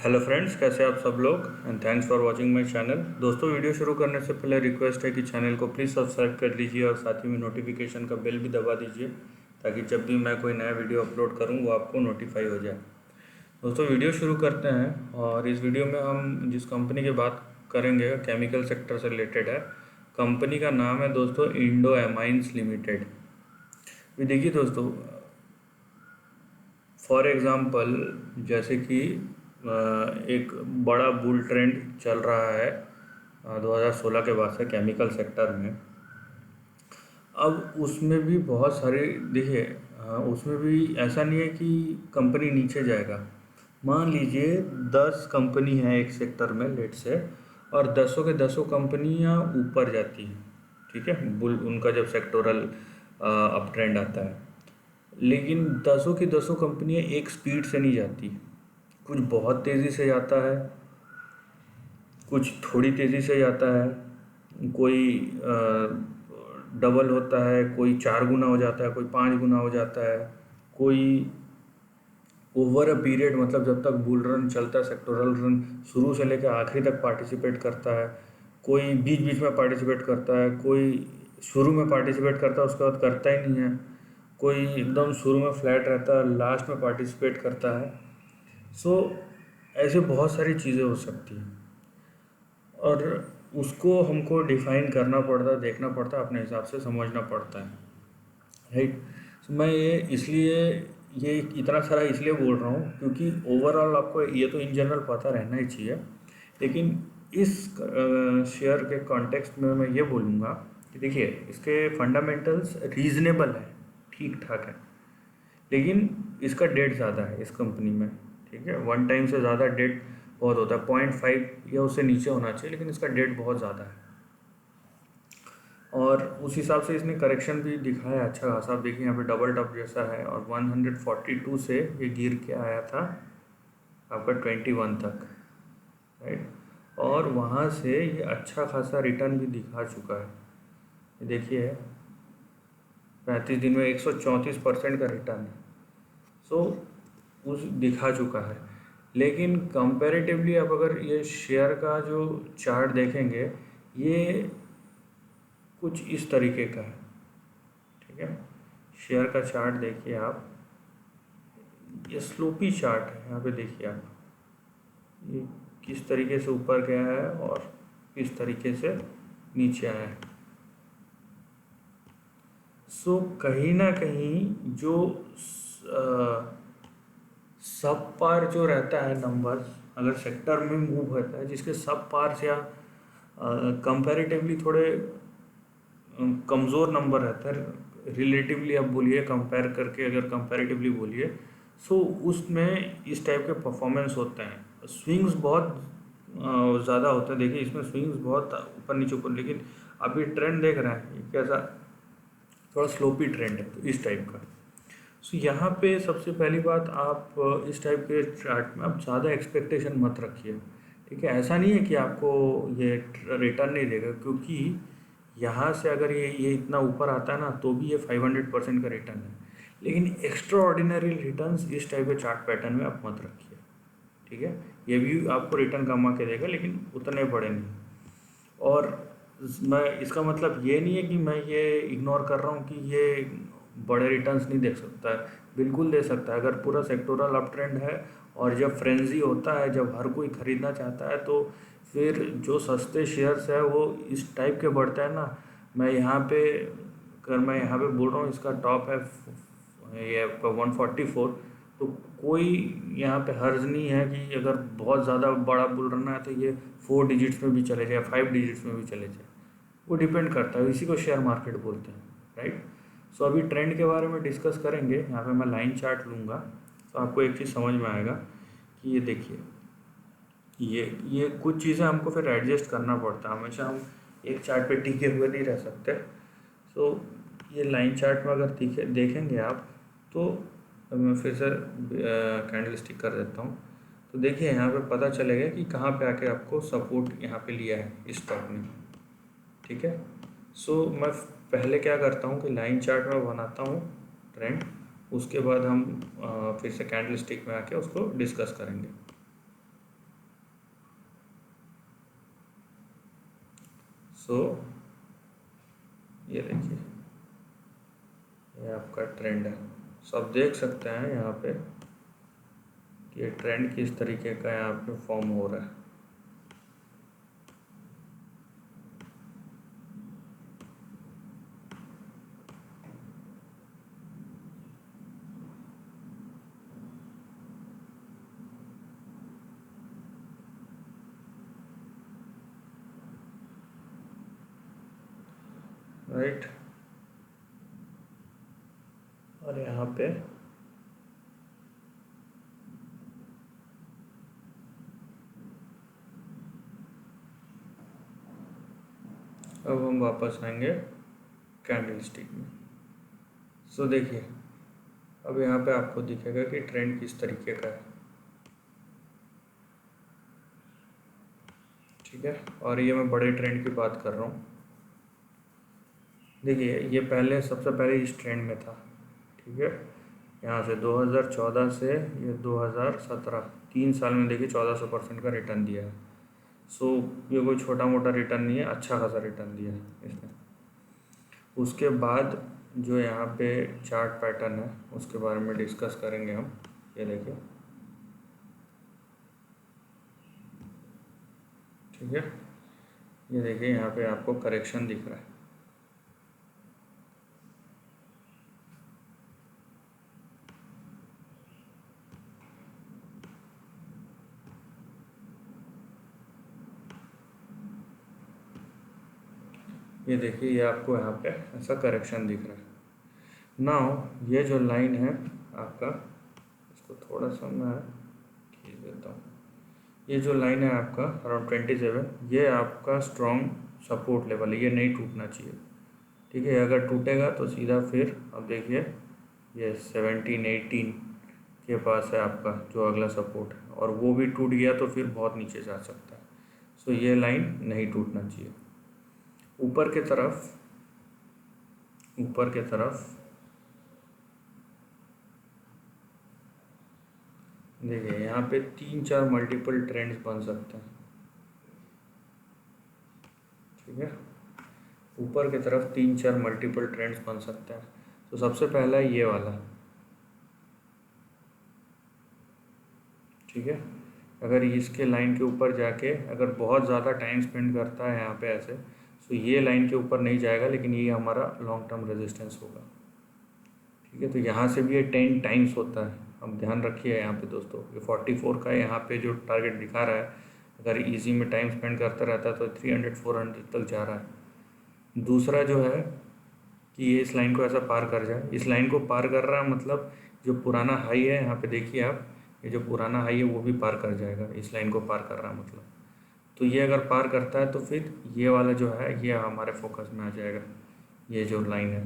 Hello friends, कैसे आप सब लोग and thanks for watching my channel. दोस्तों, वीडियो शुरू करने से पहले रिक्वेस्ट है कि चैनल को प्लीज़ सब्सक्राइब कर लीजिए और साथ ही में नोटिफिकेशन का बेल भी दबा दीजिए ताकि जब भी मैं कोई नया वीडियो अपलोड करूं वो आपको नोटिफाई हो जाए। दोस्तों, वीडियो शुरू करते हैं और इस वीडियो में हम जिस कंपनी की बात करेंगे केमिकल सेक्टर से रिलेटेड है। कंपनी का नाम है दोस्तों इंडो एमाइंस लिमिटेड। ये देखिए दोस्तों, फॉर एग्ज़ाम्पल जैसे कि एक बड़ा बुल ट्रेंड चल रहा है 2016 के बाद से केमिकल सेक्टर में। अब उसमें भी बहुत सारे देखिए, उसमें भी ऐसा नहीं है कि कंपनी नीचे जाएगा। मान लीजिए 10 कंपनी है एक सेक्टर में लेट से, और दसों के दसों कंपनियां ऊपर जाती हैं। ठीक है, बुल उनका जब सेक्टोरल अप ट्रेंड आता है, लेकिन दसों की दसों कंपनियां एक स्पीड से नहीं जाती। कुछ बहुत तेज़ी से जाता है, कुछ थोड़ी तेज़ी से जाता है, कोई डबल होता है, कोई 4 गुना हो जाता है, कोई 5 गुना हो जाता है, कोई ओवर अ पीरियड मतलब जब तक बुल रन चलता है, सेक्टोरल रन शुरू से लेकर आखिरी तक पार्टिसिपेट करता है। कोई बीच बीच में पार्टिसिपेट करता है, कोई शुरू में पार्टिसिपेट करता है उसके बाद करता ही नहीं है, कोई एकदम शुरू में फ्लैट रहता है लास्ट में पार्टिसिपेट करता है। सो ऐसे बहुत सारी चीज़ें हो सकती हैं और उसको हमको डिफाइन करना पड़ता है, देखना पड़ता है, अपने हिसाब से समझना पड़ता है, राइट। मैं ये इतना सारा इसलिए बोल रहा हूँ क्योंकि ओवरऑल आपको ये तो इन जनरल पता रहना ही चाहिए। लेकिन इस शेयर के कॉन्टेक्स्ट में मैं ये बोलूँगा कि देखिए, इसके फंडामेंटल्स रीज़नेबल है, ठीक ठाक है, लेकिन इसका डेट ज़्यादा है इस कंपनी में। ठीक है, 1 टाइम से ज़्यादा डेट बहुत होता है, 0.5 या उससे नीचे होना चाहिए, लेकिन इसका डेट बहुत ज़्यादा है और उस हिसाब से इसने करेक्शन भी दिखाया अच्छा खासा। आप देखिए यहाँ पे डबल टॉप जैसा है और 142 से ये गिर के आया था आपका 21 तक, राइट। और वहाँ से ये अच्छा खासा रिटर्न भी दिखा चुका है। ये देखिए 35 दिन में 134% का रिटर्न है। सो उस दिखा चुका है। लेकिन कंपैरेटिवली आप अगर ये शेयर का जो चार्ट देखेंगे, ये कुछ इस तरीके का है। ठीक है, शेयर का चार्ट देखिए आप, ये स्लोपी चार्ट है। यहाँ पे देखिए आप, ये किस तरीके से ऊपर गया है और किस तरीके से नीचे आया है। सो कहीं ना कहीं जो सब पार जो रहता है नंबर्स, अगर सेक्टर में मूव होता है जिसके सब पार्स या कंपैरेटिवली थोड़े कमज़ोर नंबर रहता है, रिलेटिवली आप बोलिए, कंपेयर करके अगर कंपैरेटिवली बोलिए, सो उसमें इस टाइप के परफॉर्मेंस होते हैं। स्विंग्स बहुत ज़्यादा होता है। देखिए इसमें स्विंग्स बहुत ऊपर नीचे ऊपर, लेकिन अभी ट्रेंड देख रहे हैं ये कैसा, थोड़ा स्लोपी ट्रेंड है, तो इस टाइप का। सो यहाँ पे सबसे पहली बात, आप इस टाइप के चार्ट में आप ज़्यादा एक्सपेक्टेशन मत रखिए। ठीक है, ऐसा नहीं है कि आपको ये रिटर्न नहीं देगा, क्योंकि यहाँ से अगर ये इतना ऊपर आता है ना तो भी ये 500% का रिटर्न है। लेकिन एक्स्ट्रा ऑर्डिनरी रिटर्न्स इस टाइप के चार्ट पैटर्न में आप मत रखिए। ठीक है, ये भी आपको रिटर्न कमा के देगा लेकिन उतने बड़े नहीं। और मैं इसका मतलब ये नहीं है कि मैं ये इग्नोर कर रहा हूँ कि ये बड़े रिटर्न्स नहीं दे सकता है, बिल्कुल दे सकता है। अगर पूरा सेक्टोरल अप ट्रेंड है और जब फ्रेंजी होता है, जब हर कोई ख़रीदना चाहता है, तो फिर जो सस्ते शेयर्स है वो इस टाइप के बढ़ते हैं ना। मैं यहाँ पे बोल रहा हूँ, इसका टॉप है ये आपका 144। तो कोई यहाँ पे हर्ज नहीं है कि अगर बहुत ज़्यादा बड़ा बुल रन है तो ये 4 डिजिट्स में भी चले जाए, 5 डिजिट्स में भी चले जाए। वो डिपेंड करता है, इसी को शेयर मार्केट बोलते हैं, राइट। सो अभी ट्रेंड के बारे में डिस्कस करेंगे। यहाँ पे मैं लाइन चार्ट लूँगा तो आपको एक चीज़ समझ में आएगा कि ये देखिए, ये कुछ चीज़ें हमको फिर एडजस्ट करना पड़ता है। हमेशा हम एक चार्ट पे टिके हुए नहीं रह सकते। सो ये लाइन चार्ट में अगर देखेंगे आप, तो मैं फिर से कैंडल स्टिक कर देता हूँ। तो देखिए यहाँ पे पता चलेगा कि कहाँ पे आके आपको सपोर्ट यहाँ पे लिया है इस स्टॉक ने। ठीक है, सो मैं पहले क्या करता हूँ कि लाइन चार्ट में बनाता हूँ ट्रेंड, उसके बाद हम फिर से कैंडल स्टिक में आके उसको डिस्कस करेंगे। सो ये देखिए, ये आपका ट्रेंड है। सो आप देख सकते हैं यहाँ पे कि ये ट्रेंड किस तरीके का यहाँ पे फॉर्म हो रहा है। राइट, और यहाँ पे अब हम वापस आएंगे कैंडल स्टिक में। सो देखिए, अब यहाँ पे आपको दिखेगा कि ट्रेंड किस तरीके का है, ठीक है। और ये मैं बड़े ट्रेंड की बात कर रहा हूँ। देखिए, ये पहले सबसे पहले इस ट्रेंड में था, ठीक है। यहाँ से 2014 से ये 2017, 3 साल में देखिए 1400% का रिटर्न दिया है। सो ये कोई छोटा मोटा रिटर्न नहीं है, अच्छा खासा रिटर्न दिया है इसने। उसके बाद जो यहाँ पे चार्ट पैटर्न है उसके बारे में डिस्कस करेंगे हम। ये देखिए, ठीक है, ये देखिए यहाँ पे आपको करेक्शन दिख रहा है। ये देखिए, ये आपको यहाँ पे ऐसा करेक्शन दिख रहा है। नाउ ये जो लाइन है आपका, इसको थोड़ा सा मैं खींच देता हूँ। ये जो लाइन है आपका अराउंड 27, ये आपका स्ट्रॉन्ग सपोर्ट लेवल है, ये नहीं टूटना चाहिए, ठीक है। अगर टूटेगा तो सीधा फिर अब देखिए ये 17, 18 के पास है आपका जो अगला सपोर्ट है, और वो भी टूट गया तो फिर बहुत नीचे जा सकता है। सो ये लाइन नहीं टूटना चाहिए। ऊपर के तरफ देखिए, यहाँ पे 3-4 मल्टीपल ट्रेंड्स बन सकते हैं, ठीक है। ऊपर की तरफ 3-4 मल्टीपल ट्रेंड्स बन सकते हैं। तो सबसे पहला ये वाला, ठीक है। अगर इसके लाइन के ऊपर जाके अगर बहुत ज़्यादा टाइम स्पेंड करता है यहाँ पे ऐसे, तो ये लाइन के ऊपर नहीं जाएगा, लेकिन ये हमारा लॉन्ग टर्म रेजिस्टेंस होगा, ठीक है। तो यहाँ से भी ये 10 टाइम्स होता है। अब ध्यान रखिए यहाँ पे दोस्तों, ये 44 का यहाँ पे जो टारगेट दिखा रहा है, अगर इजी में टाइम स्पेंड करता रहता है तो 300-400 तक जा रहा है। दूसरा जो है कि ये इस लाइन को ऐसा पार कर जाए, इस लाइन को पार कर रहा है मतलब जो पुराना हाई है यहाँ पे देखिए आप, ये जो पुराना हाई है वो भी पार कर जाएगा, इस लाइन को पार कर रहा है मतलब। तो ये अगर पार करता है तो फिर ये वाला जो है ये हमारे फोकस में आ जाएगा। ये जो लाइन है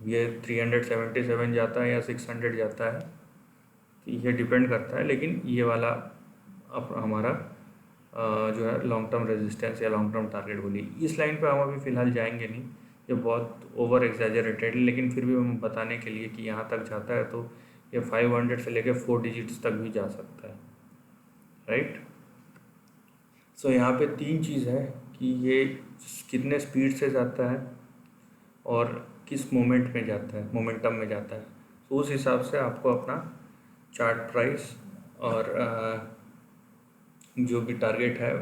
ये 377 जाता है या 600 जाता है, तो ये डिपेंड करता है, लेकिन ये वाला अब हमारा जो है लॉन्ग टर्म रेजिस्टेंस या लॉन्ग टर्म टारगेट बोलिए। इस लाइन पे हम अभी फ़िलहाल जाएंगे नहीं, ये बहुत ओवर एग्जैजरेटेड है, लेकिन फिर भी हम बताने के लिए कि यहाँ तक जाता है तो ये 500 से लेकर 4 डिजिट्स तक भी जा सकता है, राइट। सो यहाँ पे 3 चीज़ है कि ये कितने स्पीड से जाता है और किस मोमेंट में जाता है, मोमेंटम में जाता है। तो उस हिसाब से आपको अपना चार्ट प्राइस और जो भी टारगेट है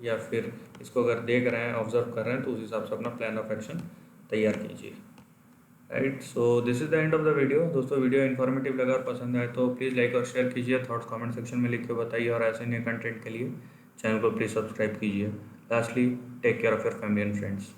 या फिर इसको अगर देख रहे हैं, ऑब्जर्व कर रहे हैं, तो उस हिसाब से अपना प्लान ऑफ एक्शन तैयार कीजिए, right. So this is the end of the video. दोस्तों, वीडियो इन्फॉर्मेटिव लगा और पसंद आए तो प्लीज़ लाइक और शेयर कीजिए, थॉट्स कमेंट सेक्शन में लिख के बताइए, और ऐसे नए कंटेंट के लिए चैनल को प्लीज़ सब्सक्राइब कीजिए। Lastly, take care of your family and friends.